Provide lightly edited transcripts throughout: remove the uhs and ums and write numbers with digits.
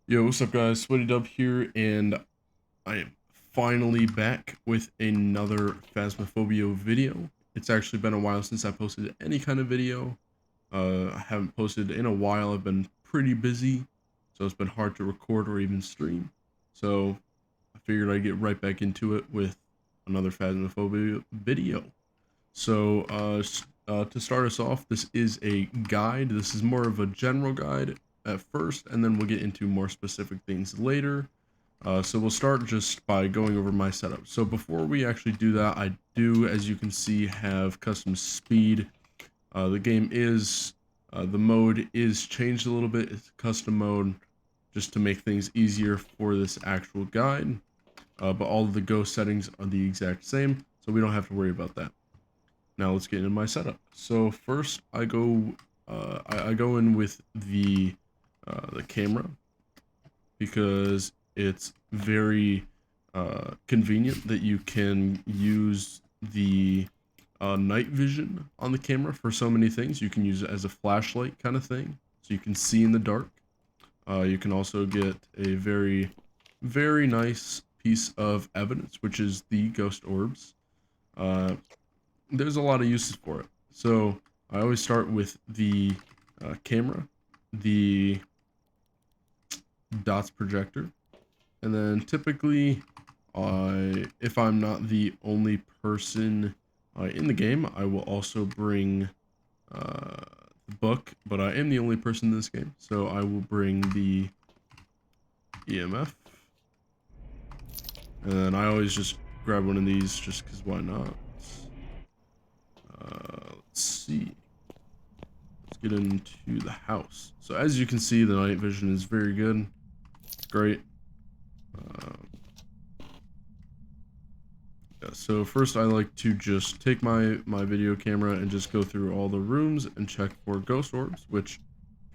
Yo, what's up guys, suetydub here, and I am finally back with another Phasmophobia video. It's actually been a while since I posted any kind of video. I haven't posted in a while. I've been pretty busy, so it's been hard to record or even stream. So I figured I'd get right back into it with another Phasmophobia video. So to start us off, this is a guide. This is more of a general guide at first, and then we'll get into more specific things later. So we'll start just by going over my setup. So before we actually do that, I do, as you can see, have custom speed. The game is, the mode is changed a little bit. It's custom mode just to make things easier for this actual guide. But all of the ghost settings are the exact same, so we don't have to worry about that. Now let's get into my setup. So first I go in with the camera because it's very convenient that you can use the night vision on the camera for so many things. You can use it as a flashlight kind of thing, so you can see in the dark. You can also get a very, very nice piece of evidence, which is the ghost orbs. There's a lot of uses for it. So I always start with the camera, the dots projector, and then typically, if I'm not the only person in the game, I will also bring the book, but I am the only person in this game, so I will bring the EMF, and then I always just grab one of these just because why not? Let's see. Let's get into the house. So as you can see, the night vision is very good. It's great. Yeah, so first I like to just take my video camera and just go through all the rooms and check for ghost orbs, which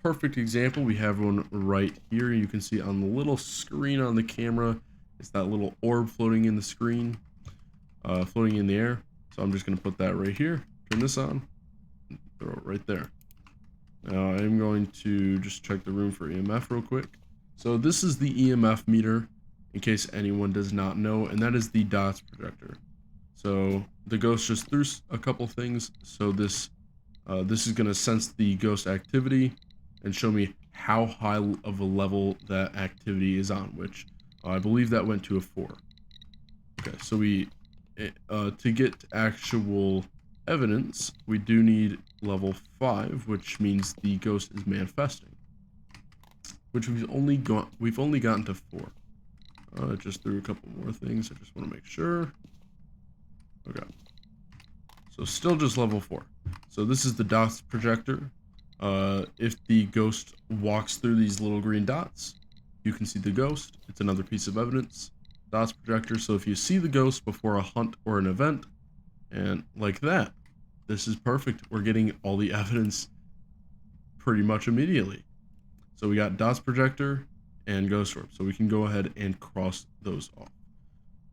perfect example, we have one right here. You can see on the little screen on the camera, it's that little orb floating in the screen, floating in the air. So I'm just going to put that right here, turn this on, and throw it right there. Now I'm going to just check the room for EMF real quick. So this is the EMF meter, in case anyone does not know, and that is the dots projector. So the ghost just threw a couple things, so this is going to sense the ghost activity and show me how high of a level that activity is on, which I believe that went to a 4. Okay, so to get actual evidence, we do need level 5, which means the ghost is manifesting, which we've only gotten to 4. Just threw a couple more things. I just want to make sure. Okay. So still just level 4. So this is the dots projector. If the ghost walks through these little green dots, you can see the ghost. It's another piece of evidence. Dots projector. So if you see the ghost before a hunt or an event, and like that, this is perfect. We're getting all the evidence pretty much immediately. So we got dots projector and ghost orb. So we can go ahead and cross those off.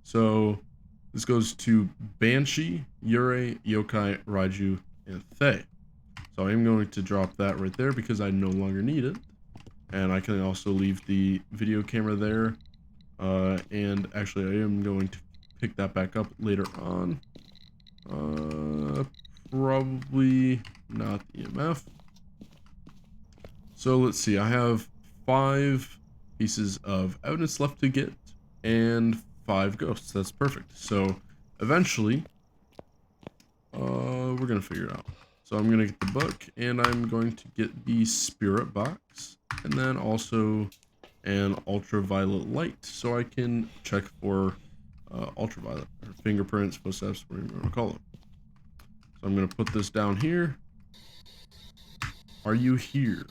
So this goes to Banshee, Yurei, Yokai, Raiju, and Thay. So I'm going to drop that right there because I no longer need it. And I can also leave the video camera there. And actually I am going to pick that back up later on. Probably not EMF. So let's see, I have 5 pieces of evidence left to get and 5 ghosts. That's perfect. So eventually, we're gonna figure it out. So I'm gonna get the book and I'm going to get the spirit box and then also an ultraviolet light so I can check for ultraviolet or fingerprints, footsteps, whatever you want to call it. So I'm gonna put this down here. Are you here?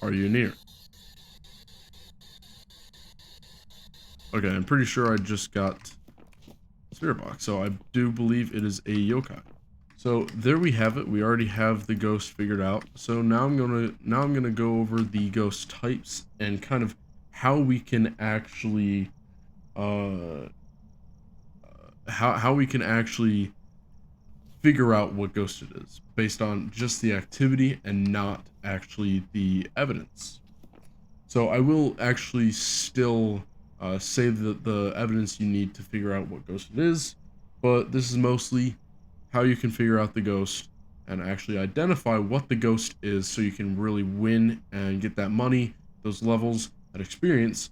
Are you near? Okay, I'm pretty sure I just got spirit box, so I do believe it is a yokai. So there we have it. We already have the ghost figured out. So now I'm gonna go over the ghost types and kind of how we can actually how we can actually figure out what ghost it is based on just the activity and not actually the evidence. So I will actually still say the evidence you need to figure out what ghost it is, but this is mostly how you can figure out the ghost and actually identify what the ghost is so you can really win and get that money, those levels, that experience.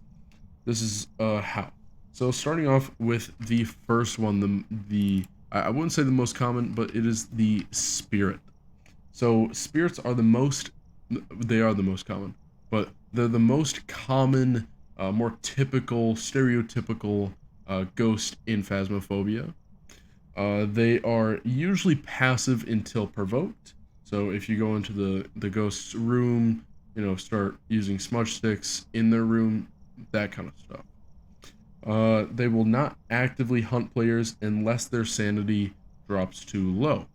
This is how. So starting off with the first one, I wouldn't say the most common, but it is the spirit. So spirits are the most common, but they're the most common, more typical, stereotypical ghost in Phasmophobia. They are usually passive until provoked. So if you go into the ghost's room, start using smudge sticks in their room, that kind of stuff. They will not actively hunt players unless their sanity drops too low.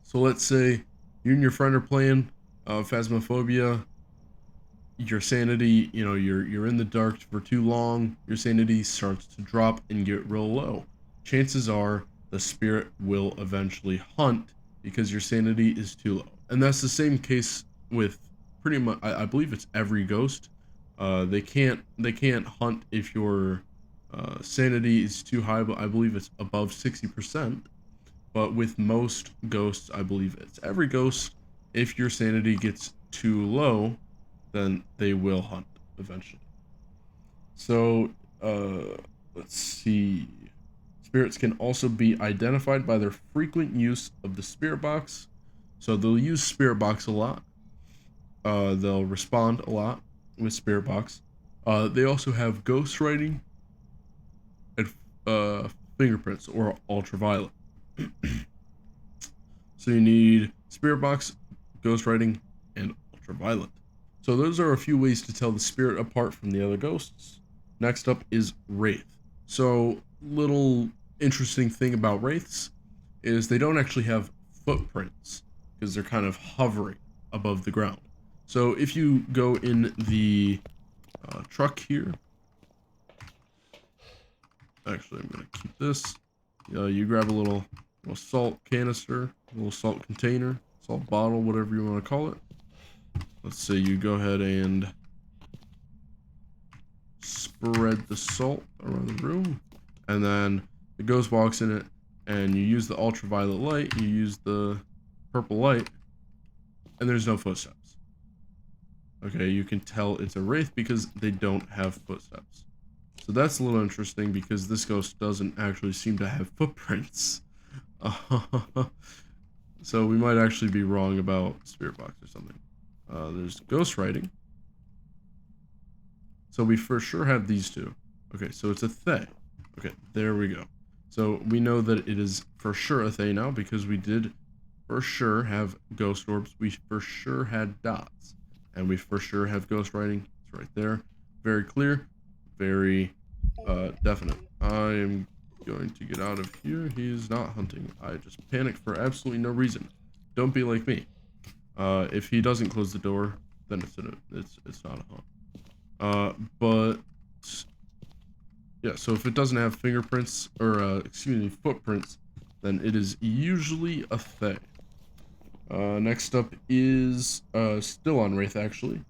So let's say you and your friend are playing Phasmophobia. Your sanity, you're in the dark for too long. Your sanity starts to drop and get real low. Chances are the spirit will eventually hunt because your sanity is too low. And that's the same case with pretty much. I believe it's every ghost. They can't hunt if your sanity is too high, but I believe it's above 60%. But with most ghosts, I believe it's every ghost. If your sanity gets too low, then they will hunt eventually. So, let's see. Spirits can also be identified by their frequent use of the spirit box. So they'll use spirit box a lot. They'll respond a lot with spirit box. They also have ghost writing and fingerprints or ultraviolet. So you need spirit box, ghost writing, and ultraviolet. So those are a few ways to tell the spirit apart from the other ghosts. Next up is wraith. So little interesting thing about wraiths is they don't actually have footprints because they're kind of hovering above the ground. So if you go in the truck here, actually I'm gonna keep this. You grab a little salt canister, a little salt container, salt bottle, whatever you want to call it. Let's say you go ahead and spread the salt around the room, and then the ghost walks in it, and you use the ultraviolet light, you use the purple light, and there's no footsteps. Okay, you can tell it's a wraith because they don't have footsteps. So that's a little interesting because this ghost doesn't actually seem to have footprints. So we might actually be wrong about spirit box or something. There's ghost writing. So we for sure have these two. Okay, so it's a Thay. Okay, there we go. So we know that it is for sure a Thay now because we did for sure have ghost orbs. We for sure had dots. And we for sure have ghost writing. It's right there. Very clear. Very definite. I am going to get out of here. He is not hunting. I just panicked for absolutely no reason. Don't be like me. If he doesn't close the door, then it's not a hunt. But yeah, so if it doesn't have fingerprints or footprints, then it is usually a Thay. Next up is still on Wraith actually.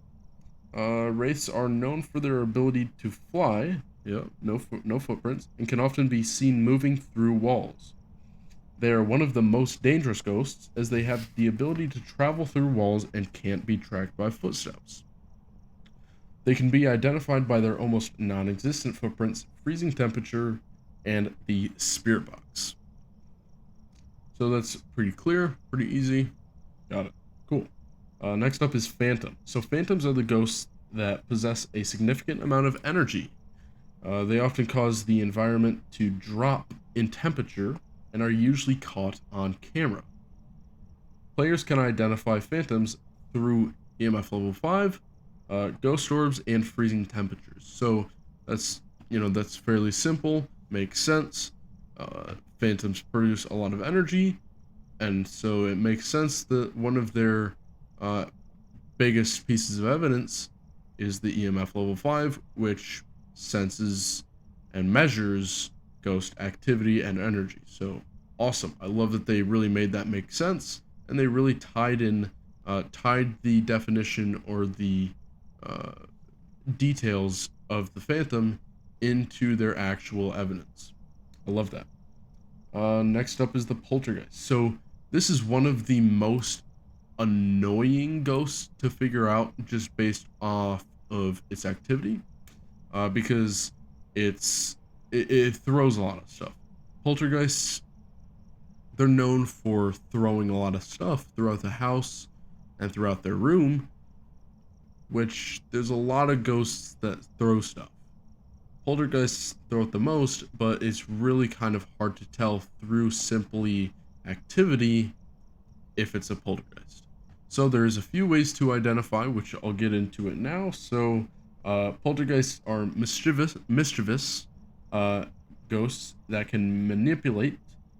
Wraiths are known for their ability to fly. Yeah, no footprints, and can often be seen moving through walls. They are one of the most dangerous ghosts as they have the ability to travel through walls and can't be tracked by footsteps. They can be identified by their almost non-existent footprints, freezing temperature, and the spirit box. So that's pretty clear, pretty easy. Got it. Cool. Next up is Phantom. So Phantoms are the ghosts that possess a significant amount of energy. They often cause the environment to drop in temperature and are usually caught on camera. Players can identify phantoms through EMF level 5, ghost orbs, and freezing temperatures. So that's fairly simple, makes sense. Phantoms produce a lot of energy, and so it makes sense that one of their biggest pieces of evidence is the EMF level 5, which senses and measures ghost activity and energy. So awesome. I love that they really made that make sense, and they really tied the definition or the uh, details of the Phantom into their actual evidence. I love that. Next up is the Poltergeist. So this is one of the most annoying ghosts to figure out just based off of its activity, because it throws a lot of stuff. Poltergeists, they're known for throwing a lot of stuff throughout the house and throughout their room, which there's a lot of ghosts that throw stuff. Poltergeists throw it the most, but it's really kind of hard to tell through simply activity if it's a poltergeist. So there's a few ways to identify, which I'll get into it now. So poltergeists are mischievous ghosts that can manipulate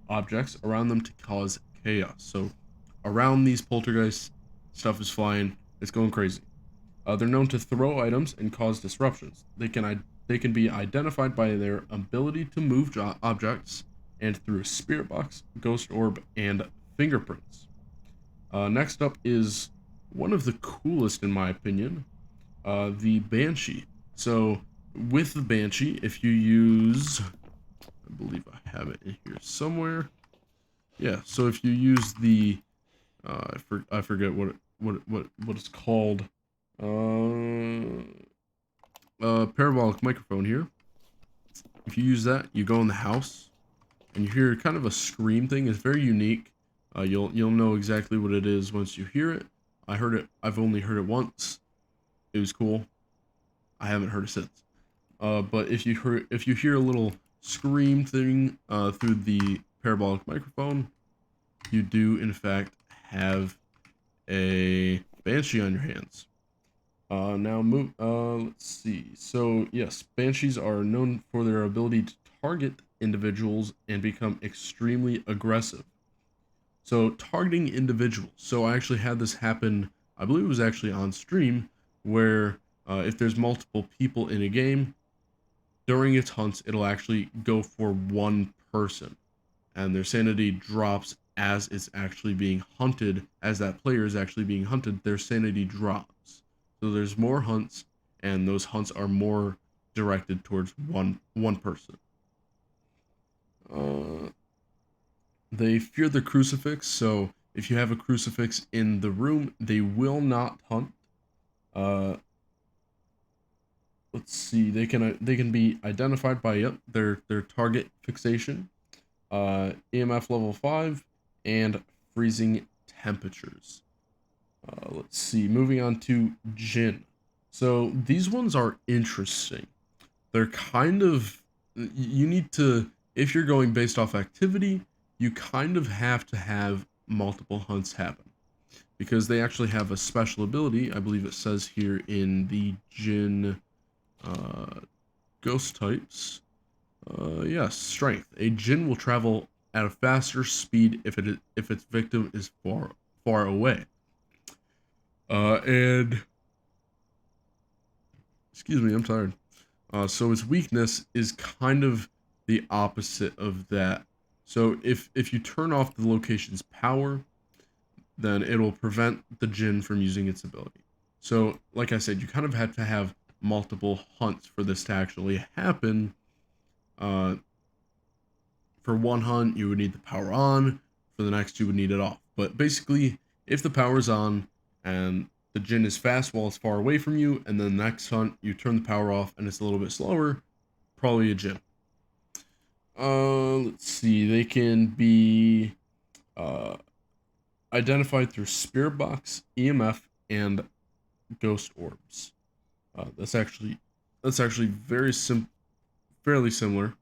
objects around them to cause chaos. So around these poltergeists, stuff is flying, it's going crazy. They're known to throw items and cause disruptions. They can be identified by their ability to move objects and through a spirit box, ghost orb, and fingerprints. Next up is one of the coolest, in my opinion, the Banshee. So with the Banshee, if you use, I believe I have it in here somewhere. Yeah, so if you use the, I forget what it's called, parabolic microphone here. If you use that, you go in the house, and you hear kind of a scream thing. It's very unique. You'll know exactly what it is once you hear it. I heard it. I've only heard it once. It was cool. I haven't heard it since. But if you hear a little scream thing through the parabolic microphone, you do in fact have a banshee on your hands. Now move. Let's see. So yes, banshees are known for their ability to target individuals and become extremely aggressive. So targeting individuals. So I actually had this happen. I believe it was actually on stream, where if there's multiple people in a game, during its hunts, it'll actually go for one person, and their sanity drops as it's actually being hunted. As that player is actually being hunted, their sanity drops. So there's more hunts, and those hunts are more directed towards one person. They fear the crucifix, so if you have a crucifix in the room, they will not hunt. Let's see, they can be identified by their target fixation, EMF level 5, and freezing temperatures. Let's see, moving on to Jinn. So these ones are interesting. They're kind of, you need to, if you're going based off activity, you kind of have to have multiple hunts happen, because they actually have a special ability. I believe it says here in the Jinn ghost types. Yes, strength. A Jinn will travel at a faster speed if its victim is far away. And excuse me, I'm tired. So its weakness is kind of the opposite of that. So if you turn off the location's power, then it'll prevent the Jinn from using its ability. So like I said, you kind of have to have multiple hunts for this to actually happen. For one hunt, you would need the power on. For the next, you would need it off. But basically, if the power's on and the Jinn is fast while it's far away from you, and then the next hunt, you turn the power off and it's a little bit slower, probably a Jinn. Let's see. They can be identified through spirit box, EMF, and ghost orbs. That's actually fairly similar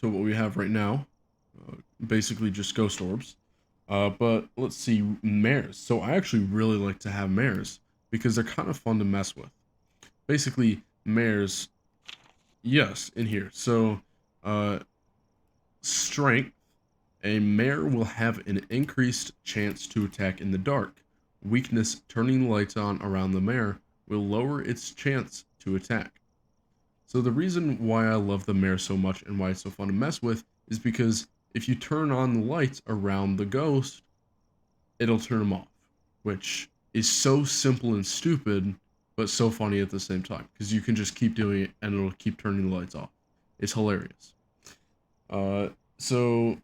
to what we have right now. Basically just ghost orbs. But let's see, mares. So I actually really like to have mares because they're kind of fun to mess with. Basically, mares, yes, in here. So, strength. A mare will have an increased chance to attack in the dark. Weakness, turning the lights on around the mare, will lower its chance to attack. So the reason why I love the mare so much and why it's so fun to mess with is because if you turn on the lights around the ghost, it'll turn them off, which is so simple and stupid, but so funny at the same time, because you can just keep doing it and it'll keep turning the lights off. It's hilarious. So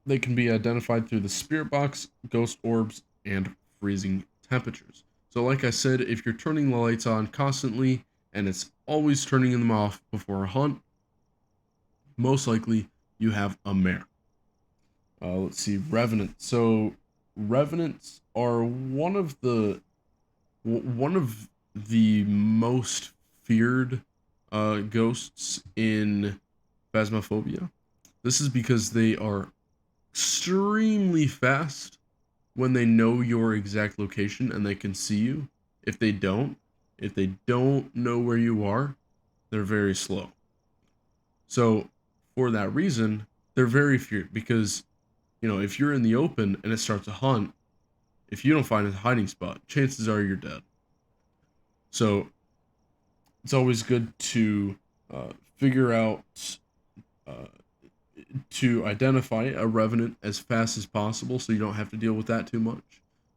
they can be identified through the spirit box, ghost orbs, and freezing temperatures. So like I said, if you're turning the lights on constantly and it's always turning them off before a hunt, most likely you have a mare. Let's see, Revenant. So Revenants are one of the most feared ghosts in Phasmophobia. This is because they are extremely fast when they know your exact location and they can see you. If they don't know where you are, they're very slow. So for that reason, they're very feared because, you know, if you're in the open and it starts to hunt, if you don't find a hiding spot, chances are you're dead. So it's always good to figure out to identify a revenant as fast as possible so you don't have to deal with that too much.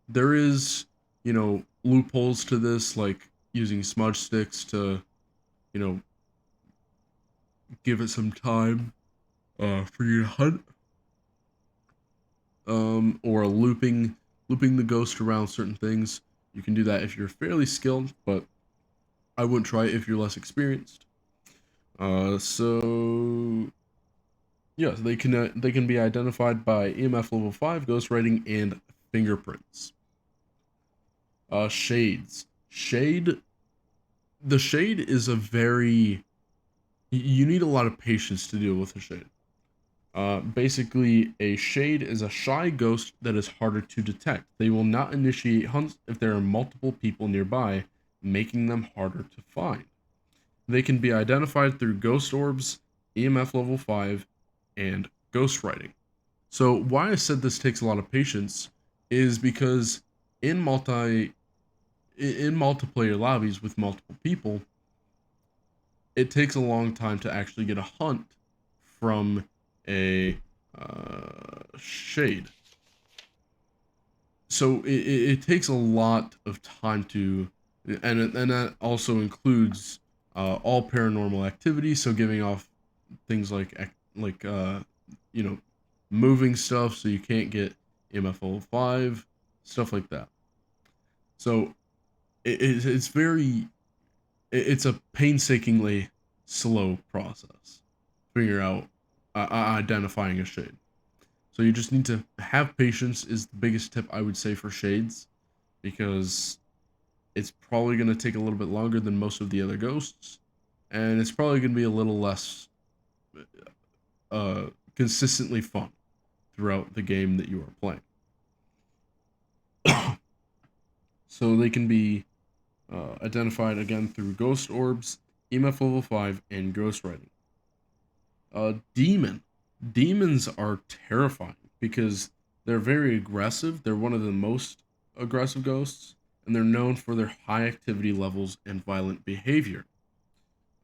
There is, you know, loopholes to this, like using smudge sticks to, you know, give it some time for you to hunt. Or looping the ghost around certain things. You can do that if you're fairly skilled, but I wouldn't try it if you're less experienced. So yeah, they can be identified by EMF level 5, ghost writing, and fingerprints. Shades. The shade is a very, you need a lot of patience to deal with a shade. Basically, a shade is a shy ghost that is harder to detect. They will not initiate hunts if there are multiple people nearby, making them harder to find. They can be identified through ghost orbs, EMF level 5, and ghost writing. So why I said this takes a lot of patience is because in multiplayer lobbies with multiple people, it takes a long time to actually get a hunt from a shade. So it takes a lot of time to, and that also includes all paranormal activity. So giving off things like you know, moving stuff so you can't get MFO 5, stuff like that. So it's very, it's a painstakingly slow process figure out identifying a shade. So you just need to have patience is the biggest tip I would say for shades, because it's probably going to take a little bit longer than most of the other ghosts, and it's probably going to be a little less consistently fun throughout the game that you are playing. So they can be identified again through ghost orbs, EMF level 5, and ghost writing. Demons are terrifying because they're very aggressive. They're one of the most aggressive ghosts, and they're known for their high activity levels and violent behavior.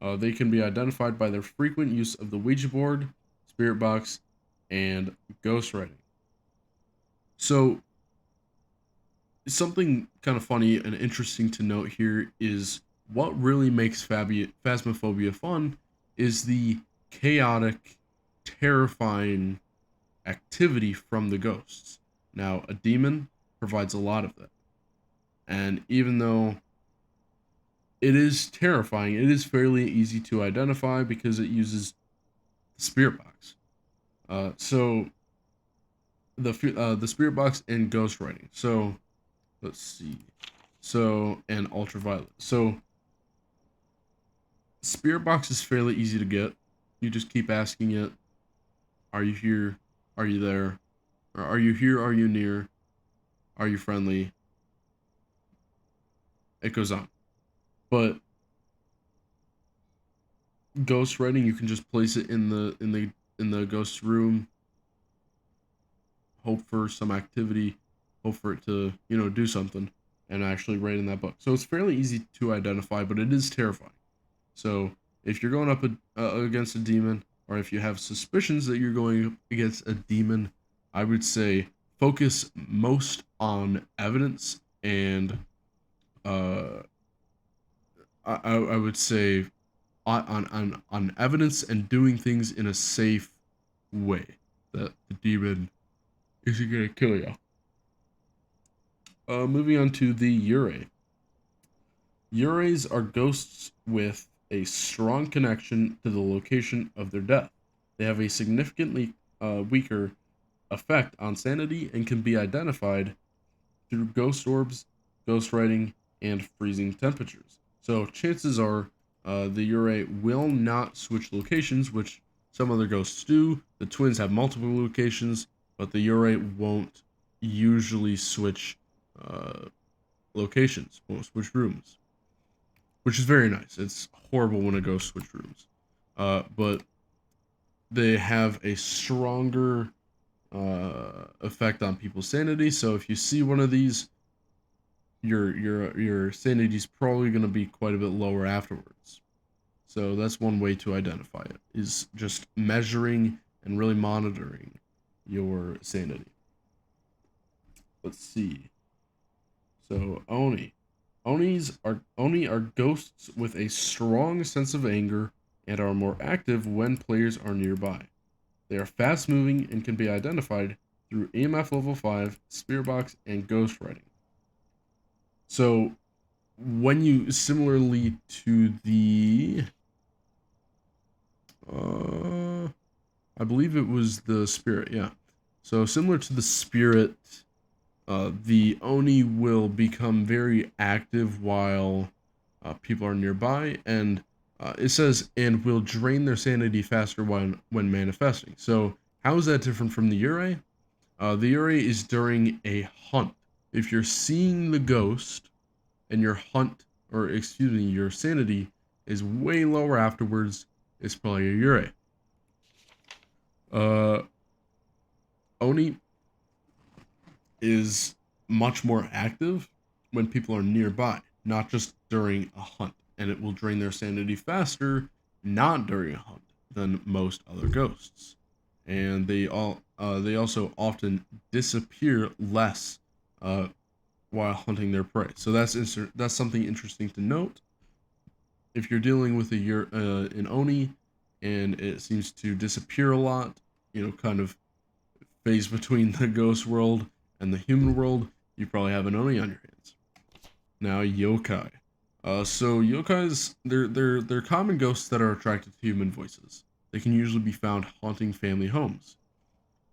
They can be identified by their frequent use of the Ouija board, spirit box, and ghost writing. So something kind of funny and interesting to note here is what really makes Phasmophobia fun is the chaotic, terrifying activity from the ghosts. Now, a demon provides a lot of that. And even though it is terrifying, it is fairly easy to identify because it uses the spirit box. So the spirit box and ghost writing. So let's see. So and ultraviolet. So spirit box is fairly easy to get. You just keep asking it, "Are you here? Are you there? Or are you here? Are you near? Are you friendly?" It goes on. But ghost writing, you can just place it in the ghost room, hope for some activity, hope for it to, you know, do something, and actually write in that book. So it's fairly easy to identify, but it is terrifying. So if you're going up against a demon, or if you have suspicions that you're going against a demon, I would say focus most on evidence and I would say on evidence and doing things in a safe way that the demon isn't gonna kill you. Moving on to the Yurei. Yureis are ghosts with a strong connection to the location of their death. They have a significantly weaker effect on sanity and can be identified through ghost orbs, ghost writing, and freezing temperatures. So chances are the Yurei will not switch locations, which some other ghosts do. The twins have multiple locations, but the Yurei won't usually switch locations, won't switch rooms, which is very nice. It's horrible when a ghost switch rooms, but they have a stronger effect on people's sanity. So if you see one of these, your sanity is probably going to be quite a bit lower afterwards. So that's one way to identify it, is just measuring and really monitoring your sanity. Let's see. So Oni. Oni are ghosts with a strong sense of anger and are more active when players are nearby. They are fast moving and can be identified through EMF level 5, Spirit Box, and Ghost Writing. So when you, similarly to the I believe it was the spirit, yeah. So similar to the spirit, the Oni will become very active while people are nearby, and it says, and will drain their sanity faster when manifesting. So how is that different from the Yurei? The Yurei is during a hunt. If you're seeing the ghost and your your sanity is way lower afterwards, it's probably a Yurei. Oni is much more active when people are nearby, not just during a hunt, and it will drain their sanity faster not during a hunt than most other ghosts. And they also often disappear less while hunting their prey. So that's something interesting to note. If you're dealing with an Oni and it seems to disappear a lot, kind of phase between the ghost world and the human world, you probably have an Oni on your hands. Now, yokai. So yokais, they're common ghosts that are attracted to human voices. They can usually be found haunting family homes.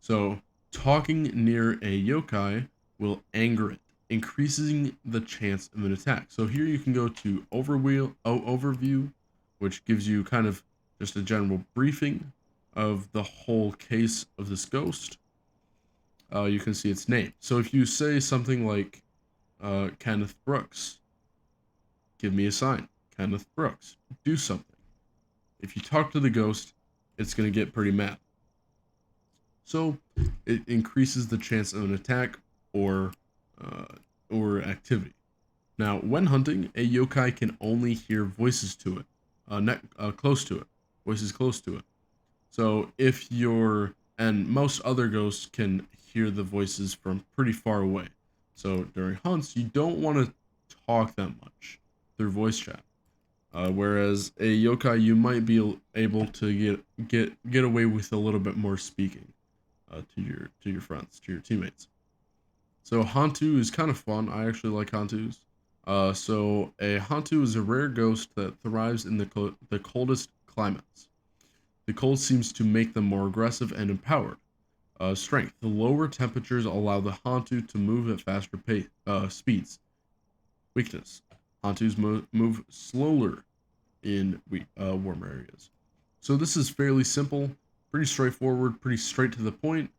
So talking near a yokai will anger it, increasing the chance of an attack. So here you can go to overview, which gives you kind of just a general briefing of the whole case of this ghost. You can see its name. So if you say something like Kenneth Brooks, give me a sign. Kenneth Brooks, do something. If you talk to the ghost, it's going to get pretty mad. So it increases the chance of an attack or activity. Now, when hunting, a yokai can only hear voices to it, close to it, voices close to it. So and most other ghosts can hear the voices from pretty far away. So during hunts, you don't want to talk that much through voice chat. Whereas a yokai, you might be able to get away with a little bit more speaking to your friends, to your teammates. So Hantu is kind of fun. I actually like Hantus. So a Hantu is a rare ghost that thrives in the coldest climates. The cold seems to make them more aggressive and empowered. Strength. The lower temperatures allow the Hantu to move at faster speeds. Weakness. Hantus move slower in warm areas. So this is fairly simple, pretty straightforward, pretty straight to the point,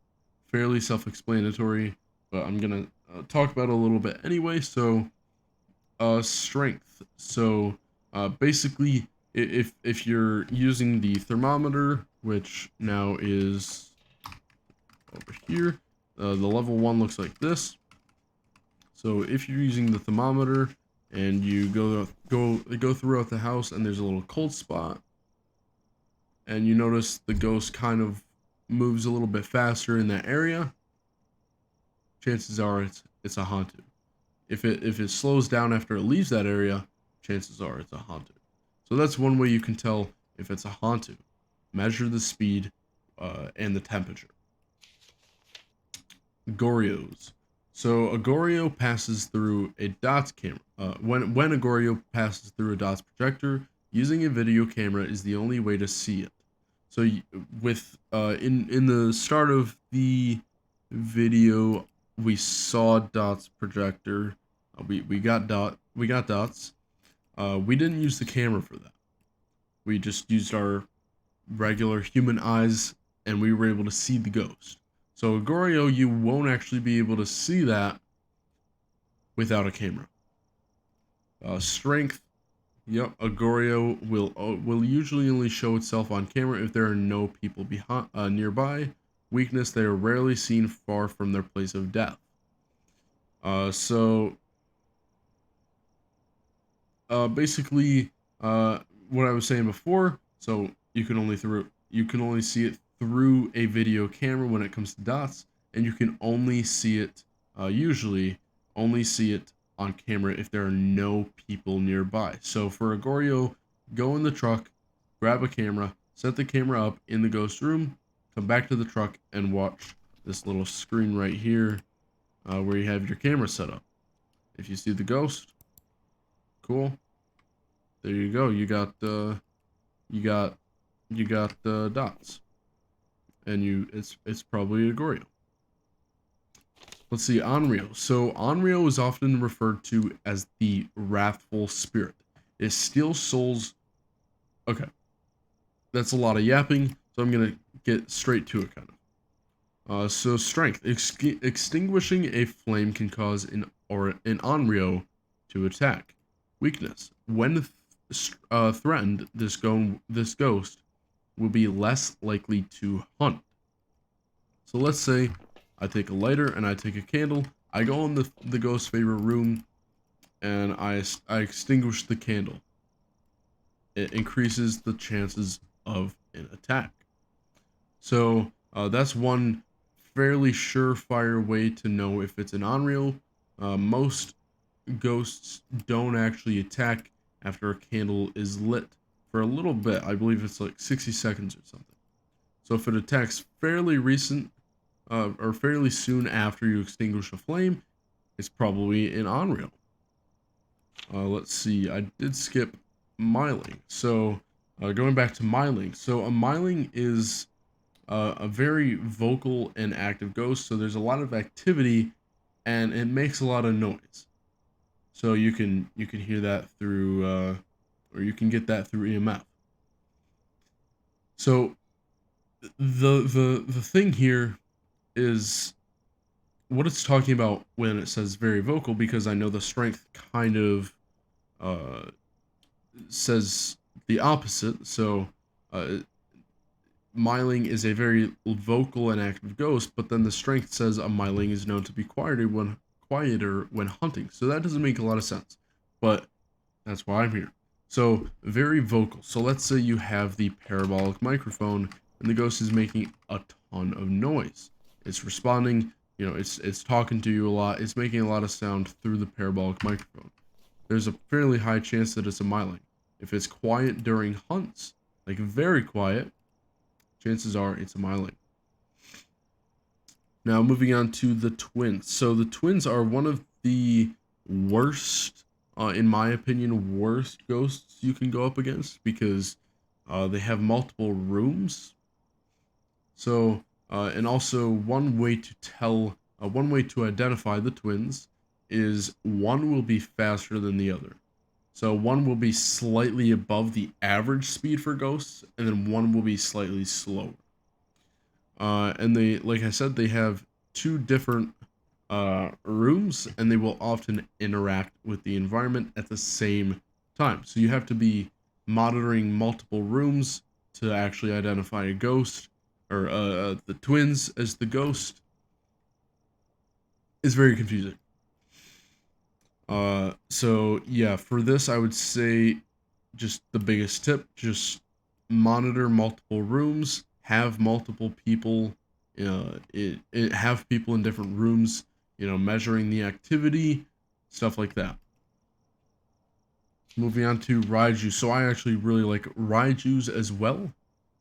fairly self-explanatory, but I'm going to talk about it a little bit anyway. So strength. So basically, if you're using the thermometer, which now is over here, the level 1 looks like this. So if you're using the thermometer and you go throughout the house and there's a little cold spot, and you notice the ghost kind of moves a little bit faster in that area, chances are it's a haunted. If it slows down after it leaves that area, chances are it's a haunted. So that's one way you can tell if it's a haunted. Measure the speed and the temperature. Gorios. So a Goryo passes through a DOTS camera. When a Goryo passes through a DOTS projector, using a video camera is the only way to see it. So with in the start of the video, we saw DOTS projector. We got DOTS. We didn't use the camera for that. We just used our regular human eyes, and we were able to see the ghost. So Goryo, you won't actually be able to see that without a camera. Strength. Yep, a Goryo will usually only show itself on camera if there are no people behind nearby. Weakness, they are rarely seen far from their place of death. Basically, what I was saying before. So you can only see it through a video camera when it comes to dots, and you can only see it usually only see it on camera if there are no people nearby. So for a Goryo, go in the truck, grab a camera, set the camera up in the ghost room, come back to the truck, and watch this little screen right here where you have your camera set up. If you see the ghost, cool. There you go. You got the dots, and it's probably a Goryo. Let's see, Onryo. So Onryo is often referred to as the wrathful spirit. It steals souls. Okay, that's a lot of yapping, so I'm gonna get straight to it, kind of. So strength. Extinguishing a flame can cause an Onryo to attack. Weakness. When threatened, this ghost will be less likely to hunt. So let's say I take a lighter and I take a candle. I go in the ghost's favorite room, and I extinguish the candle. It increases the chances of an attack. So that's one fairly surefire way to know if it's an Onryo. Most ghosts don't actually attack after a candle is lit for a little bit. I believe it's like 60 seconds or something. So if it attacks fairly recent or fairly soon after you extinguish a flame, it's probably an Onryo. Let's see, I did skip Myling. So going back to Myling. So a Myling is a very vocal and active ghost. So there's a lot of activity, and it makes a lot of noise. So you can hear that through, or you can get that through EMF. So the thing here is what it's talking about when it says very vocal, because I know the strength kind of says the opposite. So Myling is a very vocal and active ghost, but then the strength says a Myling is known to be quieter when hunting. So that doesn't make a lot of sense, but that's why I'm here. So very vocal. So let's say you have the parabolic microphone and the ghost is making a ton of noise. It's responding, it's talking to you a lot. It's making a lot of sound through the parabolic microphone. There's a fairly high chance that it's a Myling. If it's quiet during hunts, like very quiet, chances are it's a Myling. Now moving on to the twins. So the twins are one of the worst, in my opinion, worst ghosts you can go up against, because they have multiple rooms. So, and also one way to identify the twins is one will be faster than the other. So one will be slightly above the average speed for ghosts, and then one will be slightly slower. And they, like I said, they have two different rooms, and they will often interact with the environment at the same time. So you have to be monitoring multiple rooms to actually identify a ghost, or the twins as the ghost. Is very confusing. So yeah, for this I would say just the biggest tip, just monitor multiple rooms, have multiple people, it have people in different rooms, measuring the activity, stuff like that. Moving on to Raiju. So I actually really like Raijus as well.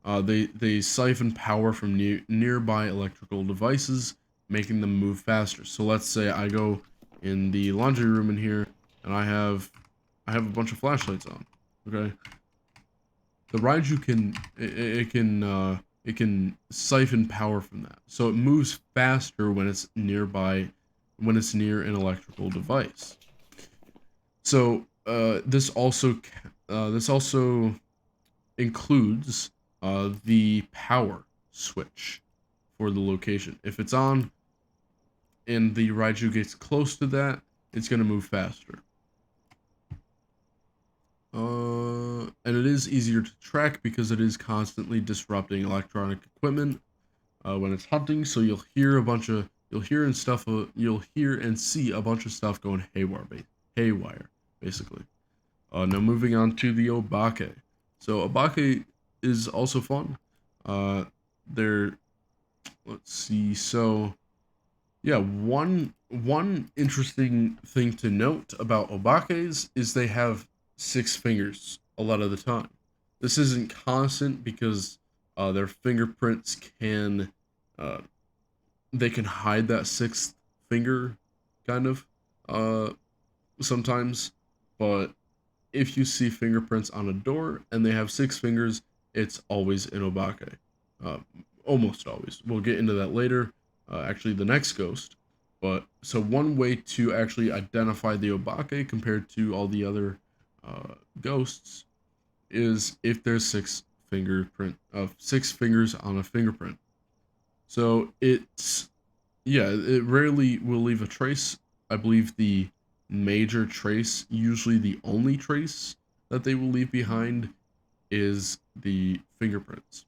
They siphon power from nearby electrical devices, making them move faster. So let's say I go in the laundry room in here, and I have a bunch of flashlights on. Okay, the Raiju it can siphon power from that, so it moves faster when it's nearby, when it's near an electrical device. So this also includes the power switch for the location. If it's on and the Raiju gets close to that, it's going to move faster. And it is easier to track because it is constantly disrupting electronic equipment when it's hunting. So you'll hear and see a bunch of stuff going haywire, basically. Now moving on to the Obake. So Obake is also fun. Let's see. So yeah, one interesting thing to note about Obakes is they have 6 fingers a lot of the time. This isn't constant because their fingerprints can uh, they can hide that 6th finger, kind of, sometimes. But if you see fingerprints on a door and they have 6 fingers, it's always an Obake. Uh, Almost always. We'll get into that later. Actually, the next ghost. But so one way to actually identify the Obake compared to all the other ghosts is if there's 6 fingers on a fingerprint. So it rarely will leave a trace. I believe the major trace, usually the only trace that they will leave behind, is the fingerprints.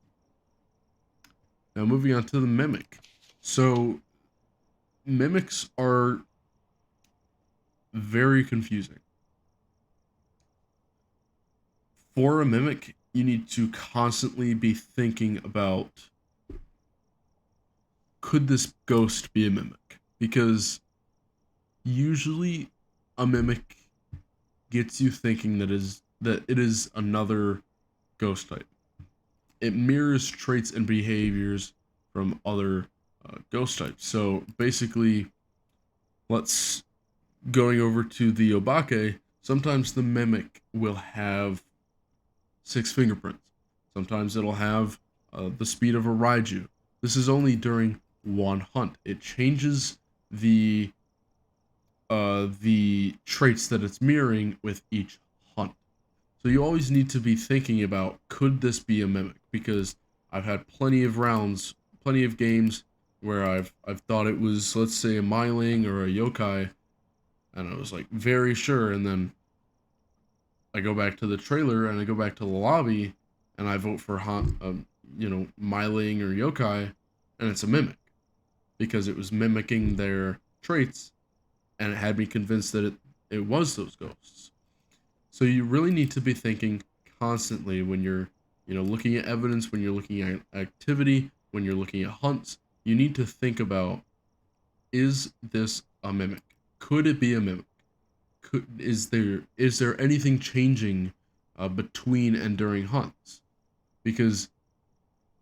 Now moving on to the mimic. So mimics are very confusing. For a mimic, you need to constantly be thinking about, could this ghost be a mimic? Because usually a mimic gets you thinking that it is another ghost type. It mirrors traits and behaviors from other ghost types. So basically, let's going over to the Obake. Sometimes the mimic will have 6 fingerprints. Sometimes it'll have the speed of a Raiju. This is only during one hunt. It changes the traits that it's mirroring with each hunt. So you always need to be thinking about, could this be a mimic? Because I've had plenty of games where I've thought it was, let's say, a Myling or a Yokai, and I was like very sure, and then I go back to the trailer and I go back to the lobby and I vote for Myling or Yokai, and it's a mimic because it was mimicking their traits, and it had me convinced that it was those ghosts. So you really need to be thinking constantly when you're, looking at evidence, when you're looking at activity, when you're looking at hunts. You need to think about, is this a mimic? Could it be a mimic? Is there anything changing between and during hunts? Because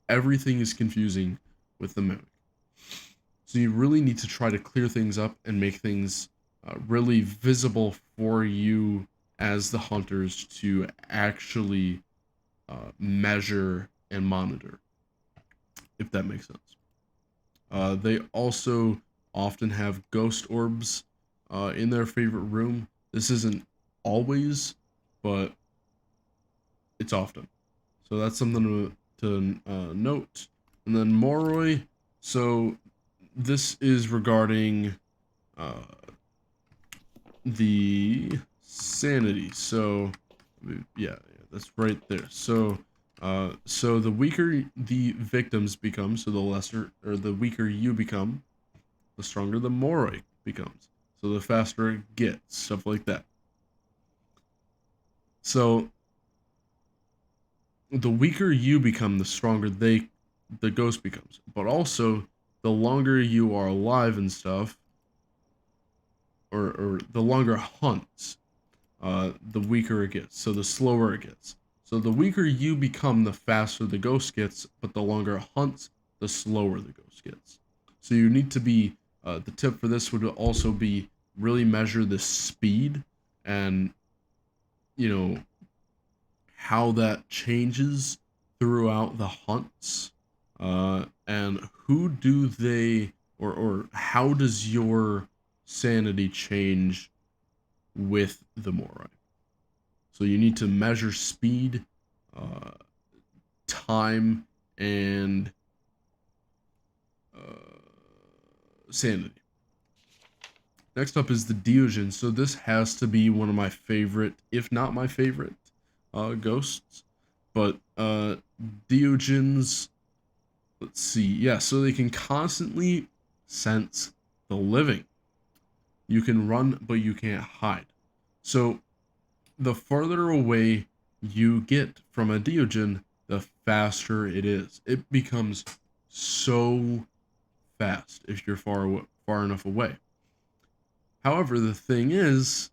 everything is confusing with the mimic. So you really need to try to clear things up and make things really visible for you as the hunters to actually measure and monitor, if that makes sense. They also often have ghost orbs in their favorite room. This isn't always, but it's often. So that's something to note. And then Moroi. So this is regarding the sanity. So yeah, that's right there. So so the weaker the victims become, so the weaker you become, the stronger the Moroi becomes. So the faster it gets, stuff like that. So the weaker you become, the stronger the ghost becomes. But also, the longer you are alive and stuff, or the longer hunts, the weaker it gets. So the slower it gets. So the weaker you become, the faster the ghost gets. But the longer it hunts, the slower the ghost gets. So you need to be. The tip for this would also be really measure the speed and how that changes throughout the hunts, and who do they or how does your sanity change with the Morai. So you need to measure speed, uh, time, and sanity. Next up is the Diogen. So this has to be one of my favorite, if not my favorite, ghosts. But Diogens, let's see. Yeah, so they can constantly sense the living. You can run, but you can't hide. So the farther away you get from a Diogen, the faster it is. It becomes so fast if you're far enough away. However, the thing is,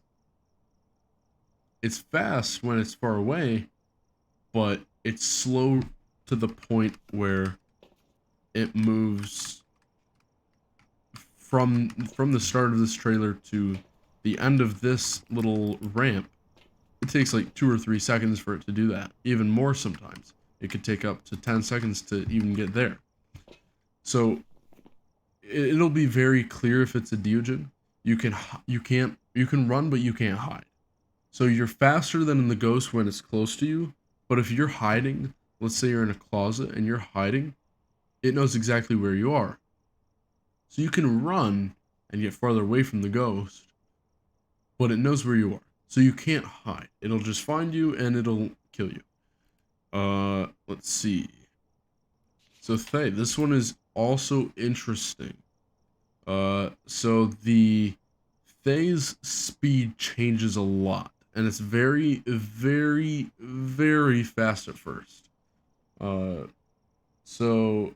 it's fast when it's far away, but it's slow to the point where it moves from the start of this trailer to the end of this little ramp. It takes like 2 or 3 seconds for it to do that. Even more sometimes. It could take up to 10 seconds to even get there. So it'll be very clear if it's a Diogen. You can run, but you can't hide. So you're faster than in the ghost when it's close to you, but if you're hiding, let's say you're in a closet and you're hiding, it knows exactly where you are. So you can run and get farther away from the ghost, but it knows where you are. So you can't hide. It'll just find you and it'll kill you. Let's see. So Thay, this one is also interesting. So the Thay's speed changes a lot, and it's very, very, very fast at first. So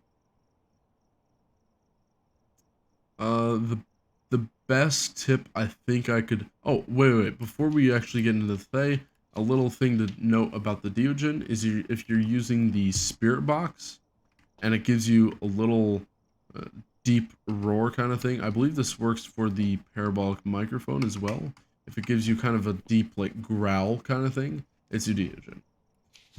the best tip I think I could. Oh, wait. Before we actually get into the Thay, a little thing to note about the Diogen is if you're using the Spirit Box, and it gives you a little deep roar kind of thing. I believe this works for the parabolic microphone as well. If it gives you kind of a deep like growl kind of thing, it's your Diogen.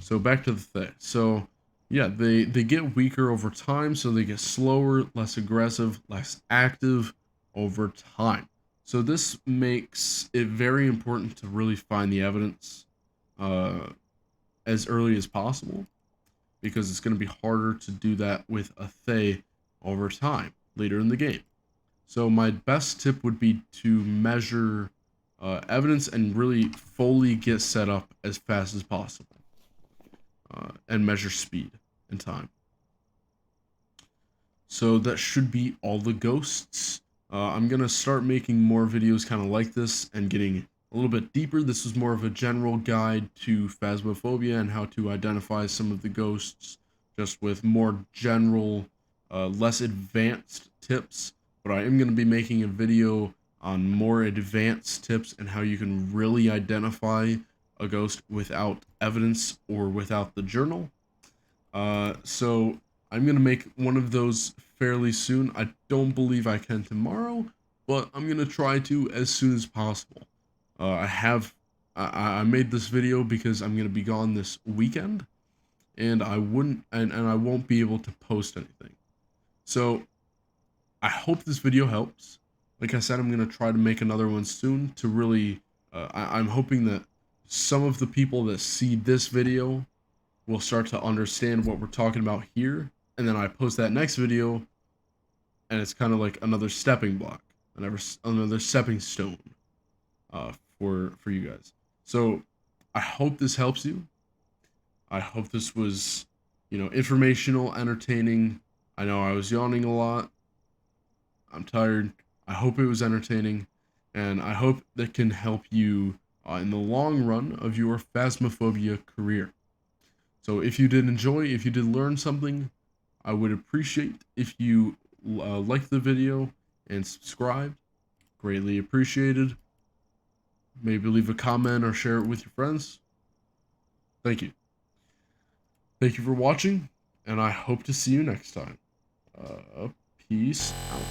So back to the Thay. So yeah, they get weaker over time, so they get slower, less aggressive, less active over time. So this makes it very important to really find the evidence as early as possible, because it's going to be harder to do that with a Thay over time later in the game. So my best tip would be to measure evidence and really fully get set up as fast as possible, and measure speed and time. So that should be all the ghosts. I'm going to start making more videos kind of like this and getting a little bit deeper. This was more of a general guide to Phasmophobia and how to identify some of the ghosts, just with more general, less advanced tips. But I am going to be making a video on more advanced tips and how you can really identify a ghost without evidence or without the journal. So I'm going to make one of those fairly soon. I don't believe I can tomorrow, but I'm going to try to as soon as possible. I made this video because I'm going to be gone this weekend, and I won't be able to post anything. So I hope this video helps. Like I said, I'm going to try to make another one soon to really, I'm hoping that some of the people that see this video will start to understand what we're talking about here, and then I post that next video, and it's kind of like another stepping block, another stepping stone, for you guys. So I hope this helps you. I hope this was, informational, entertaining. I know I was yawning a lot. I'm tired. I hope it was entertaining, and I hope that can help you in the long run of your Phasmophobia career. So if you did enjoy, if you did learn something, I would appreciate if you liked the video and subscribed. Greatly appreciated. Maybe leave a comment or share it with your friends. Thank you. Thank you for watching, and I hope to see you next time. Peace out.